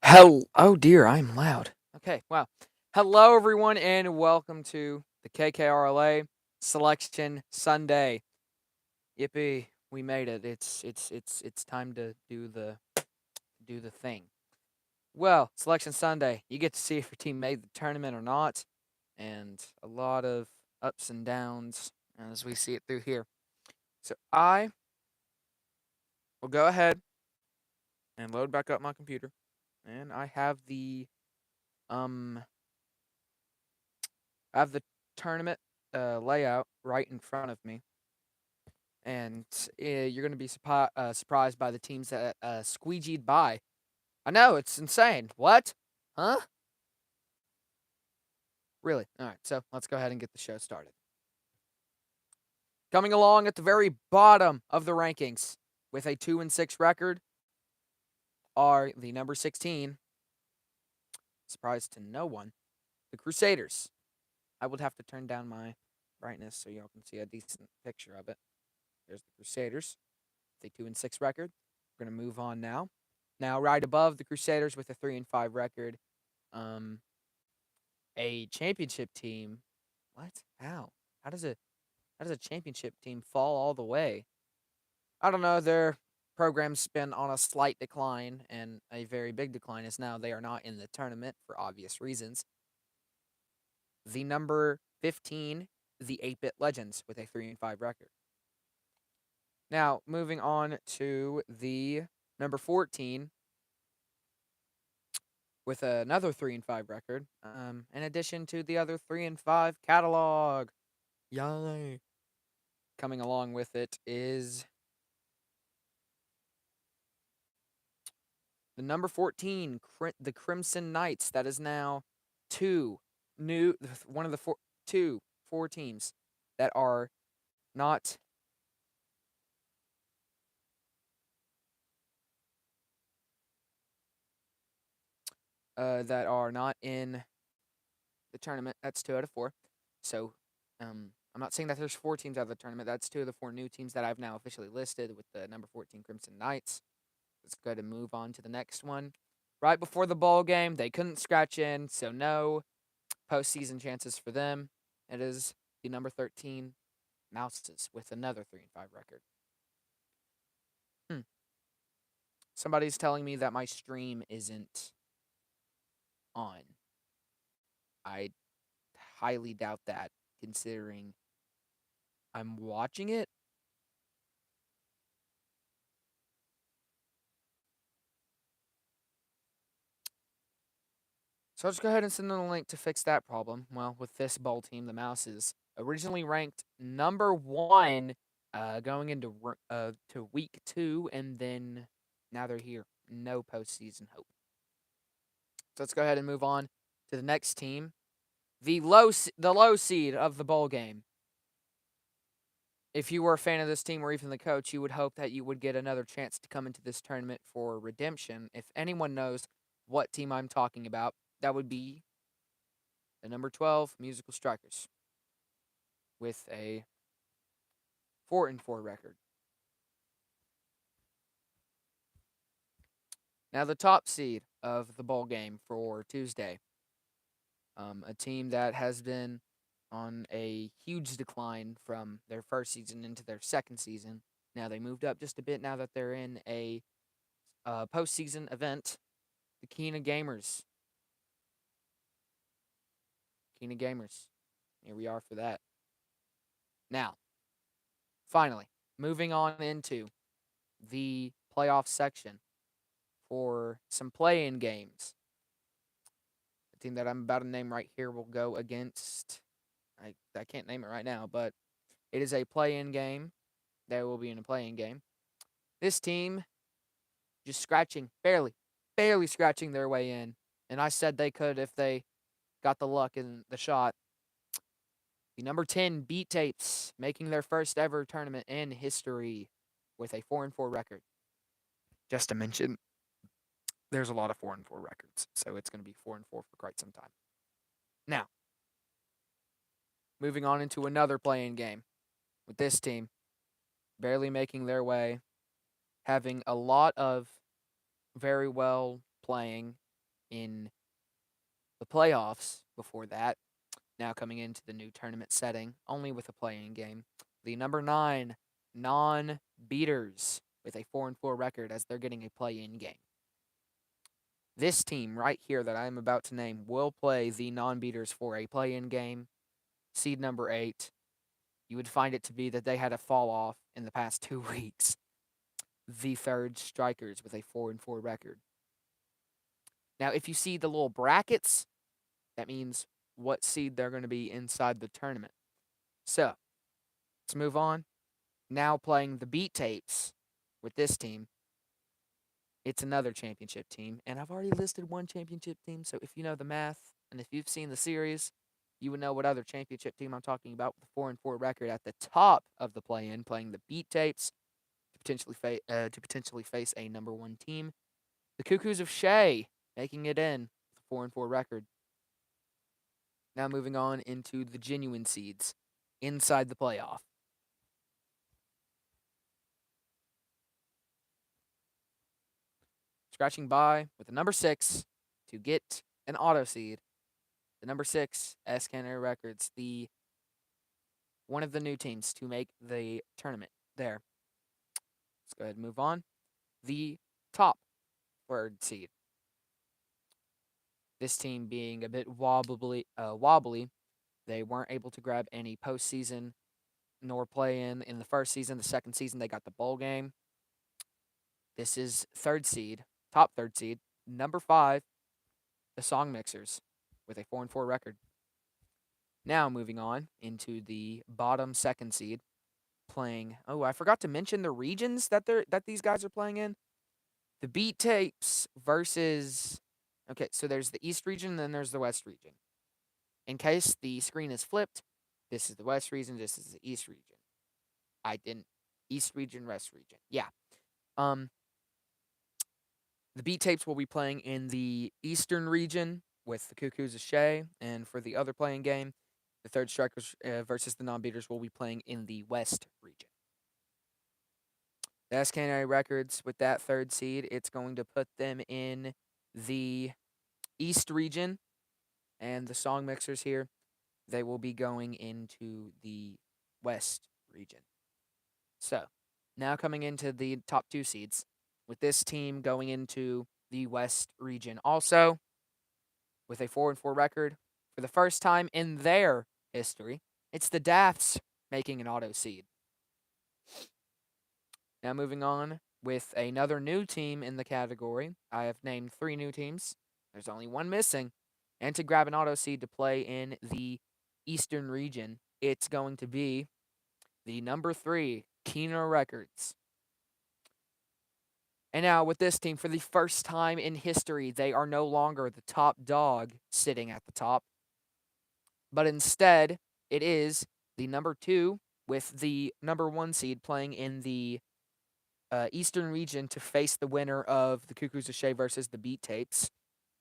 Hell, oh dear, I'm loud. Okay, wow. Hello, everyone, and welcome to the K.K.R.L.A. Selection Sunday. Yippee, we made it. It's time to do the thing. Well, Selection Sunday, you get to see if your team made the tournament or not, and a lot of ups and downs as we see it through here. So I will go ahead and load back up my computer, and um I have the tournament layout right in front of me, and you're going to be surprised by the teams that squeegeed by. I know, it's insane. What? Huh? Really? All right, so let's go ahead and get the show started. Coming along at the very bottom of the rankings with a 2-6 record are the number 16. Surprise to no one. The Crusaders. I would have to turn down my brightness so y'all can see a decent picture of it. There's the Crusaders. A 2-6 record. We're gonna move on now. Now, right above the Crusaders with a 3-5 record, um, a championship team. What? How? How does a how does a championship team fall all the way? I don't know. Their program's been on a slight decline and a very big decline as now they are not in the tournament for obvious reasons. The number 15, the 8-Bit Legends with a 3-5 record. Now, moving on to the number 14 with another 3-5 record. In addition to the other 3-5 catalog. Yay. coming along with it is the number 14, the Crimson Knights. That is now two new, one of the four teams that are not in the tournament. That's 2 out of 4. So, I'm not saying that there's 4 teams out of the tournament. That's 2 of the 4 new teams that I've now officially listed with the number 14 Crimson Knights. Let's go ahead and move on to the next one. Right before the bowl game, they couldn't scratch in, so no postseason chances for them. It is the number 13 Mouses with another 3-5 record. Somebody's telling me that my stream isn't on. I highly doubt that, considering I'm watching it. So I'll just go ahead and send them a link to fix that problem. Well, with this bowl team, the Mouses, originally ranked number 1 going into to week 2, and then now they're here. No postseason hope. So let's go ahead and move on to the next team. The low seed of the bowl game. If you were a fan of this team or even the coach, you would hope that you would get another chance to come into this tournament for redemption. If anyone knows what team I'm talking about, that would be the number 12 Musical Strikers with a 4-4 record. Now the top seed of the bowl game for Tuesday, a team that has been on a huge decline from their first season into their second season. Now they moved up just a bit now that they're in a postseason event. The K.K.R.L.A Gamers. K.K.R.L.A Gamers. Here we are for that. Now, finally, moving on into the playoff section for some play-in games. The team that I'm about to name right here will go against, I can't name it right now, but it is a play-in game. They will be in a play-in game. This team just scratching, barely scratching their way in. And I said they could if they got the luck and the shot. The number 10 Beat Tapes making their first ever tournament in history with a 4-4 record. Just to mention, there's a lot of 4-4 records, so it's going to be 4-4 for quite some time. Now, moving on into another play-in game with this team, barely making their way, having a lot of very well playing in the playoffs before that. Now coming into the new tournament setting, only with a play-in game. The number 9 non-beaters with a 4-4 record as they're getting a play-in game. This team right here that I'm about to name will play the non-beaters for a play-in game. Seed number 8. You would find it to be that they had a fall off in the past 2 weeks. The third Strikers with a 4-4 record. Now, if you see the little brackets, that means what seed they're going to be inside the tournament. So, let's move on. Now playing the Beat Tapes with this team. It's another championship team, and I've already listed one championship team, so if you know the math, and if you've seen the series, you would know what other championship team I'm talking about with a 4-4 record at the top of the play-in, playing the Beat Tapes to potentially face a number 1 team. The Cuckoos of Shea making it in with a 4-4 record. Now moving on into the genuine seeds inside the playoff. Scratching by with the number 6 to get an auto seed. The number 6 K.K.R.L.A Records, one of the new teams to make the tournament there. Let's go ahead and move on. The top third seed. This team being a bit wobbly. They weren't able to grab any postseason nor play in the first season. The second season, they got the bowl game. This is top third seed, number 5, the Song Mixers, with a 4-4 record. Now moving on into the bottom second seed, playing. Oh, I forgot to mention the regions that these guys are playing in. The Beat Tapes versus. Okay, so there's the East region, and then there's the West region. In case the screen is flipped, this is the West region, this is the East region. I didn't. East region, West region. Yeah. Um, the Beat Tapes will be playing in the Eastern region with the Cuckoos of Shea, and for the other playing game, the Third Strikers versus the Non-Beaters will be playing in the West region. The SK&A Records, with that third seed, it's going to put them in the East region, and the Song Mixers here, they will be going into the West region. So, now coming into the top 2 seeds, with this team going into the West region also, with a 4-4 record, for the first time in their history, it's the Dafts making an auto seed. Now moving on with another new team in the category. I have named 3 new teams. There's only one missing. And to grab an auto seed to play in the Eastern region, it's going to be the number 3, K.K.R.L.A Records. And now with this team, for the first time in history, they are no longer the top dog sitting at the top. But instead, it is the number 2 with the number 1 seed playing in the Eastern region to face the winner of the Cuckoos of Shea versus the Beat Tapes.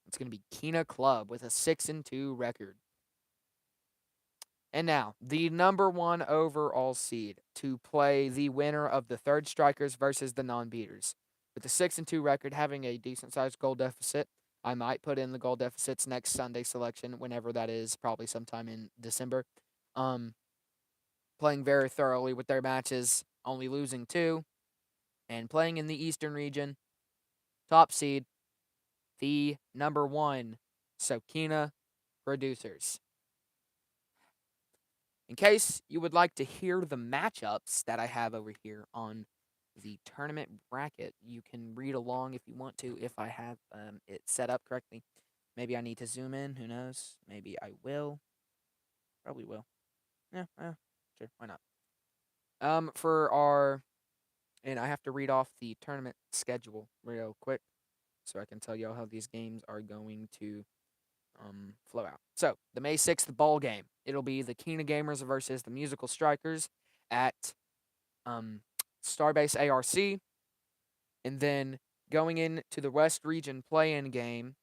It's going to be K.K.R.L.A with a 6-2 record. And now, the number 1 overall seed to play the winner of the Third Strikers versus the Non-Beaters. With a 6-2 record, having a decent-sized goal deficit. I might put in the goal deficits next Sunday selection, whenever that is, probably sometime in December. Playing very thoroughly with their matches, only losing 2. And playing in the Eastern region, top seed, the number 1 Sokina Producers. In case you would like to hear the matchups that I have over here on the tournament bracket, you can read along if you want to, if I have it set up correctly. Maybe I need to zoom in, who knows? Maybe I will. Probably will. Yeah, sure, why not? And I have to read off the tournament schedule real quick so I can tell y'all how these games are going to flow out. So, the May 6th ball game. It'll be the Kina Gamers versus the Musical Strikers at Starbase ARC. And then going into the West Region play-in game,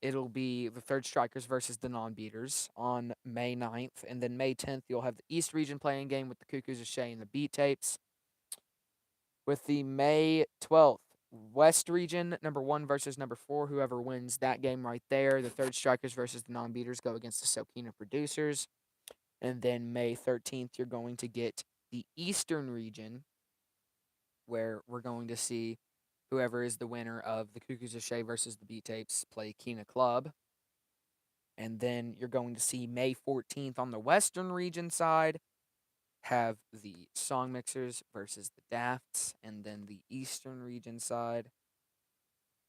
it'll be the Third Strikers versus the Non-Beaters on May 9th. And then May 10th, you'll have the East Region play-in game with the Cuckoos of Shea and the Beat Tapes. With the May 12th, West Region, number 1 versus number 4. Whoever wins that game right there, the Third Strikers versus the Non-Beaters, go against the Sokina Producers. And then May 13th, you're going to get the Eastern Region, where we're going to see whoever is the winner of the Cuckoos of Shea versus the Beat Tapes play K.K.R.L.A. And then you're going to see May 14th on the Western Region side, have the Song Mixers versus the Dafts, and then the Eastern Region side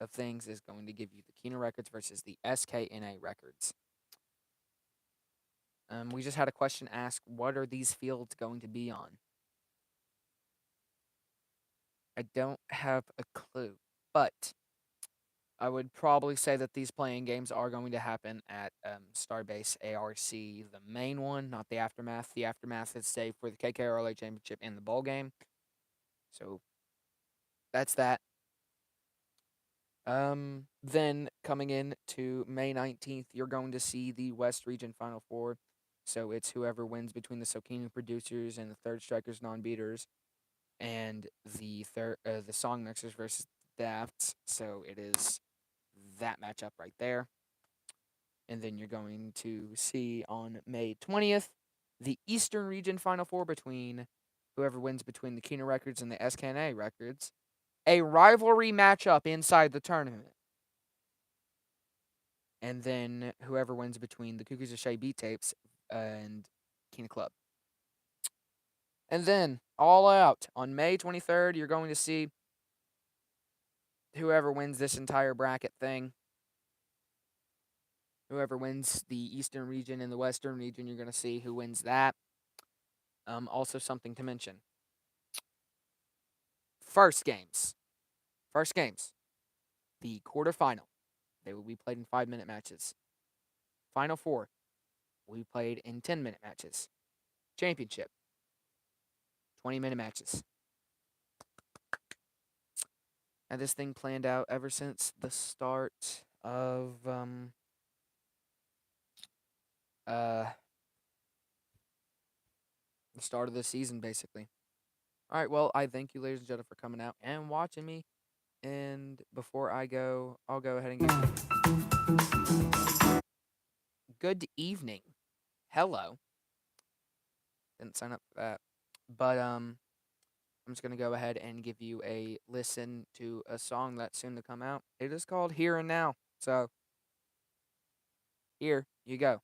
of things is going to give you the K.K.R.L.A Records versus the SK&A Records. We just had a question asked, what are these fields going to be on? I don't have a clue, but I would probably say that these playing games are going to happen at Starbase ARC, the main one, not the Aftermath. The Aftermath is saved for the K.K.R.L.A Championship and the ball game. So that's that. Then coming in to May 19th, you're going to see the West Region Final Four. So it's whoever wins between the Sokina Producers and the Third Strikers Non-Beaters, and the Song Mixers versus Dafts. So it is that matchup right there. And then you're going to see on May 20th the Eastern Region Final Four between whoever wins between the Kina Records and the SK&A Records. A rivalry matchup inside the tournament. And then whoever wins between the Cuckoos of Shea Beat Tapes and K.K.R.L.A. And then, all out, on May 23rd, you're going to see whoever wins this entire bracket thing. Whoever wins the Eastern region and the Western region, you're going to see who wins that. Also, something to mention. First games. The quarterfinal. They will be played in 5-minute matches. Final four will be played in 10-minute matches. Championship. 20-minute matches. Had this thing planned out ever since the start of the season, basically. All right, well, I thank you, ladies and gentlemen, for coming out and watching me. And before I go, I'll go ahead and give you good evening. Hello. Didn't sign up for that. But I'm just gonna go ahead and give you a listen to a song that's soon to come out. It is called Here and Now. So here you go.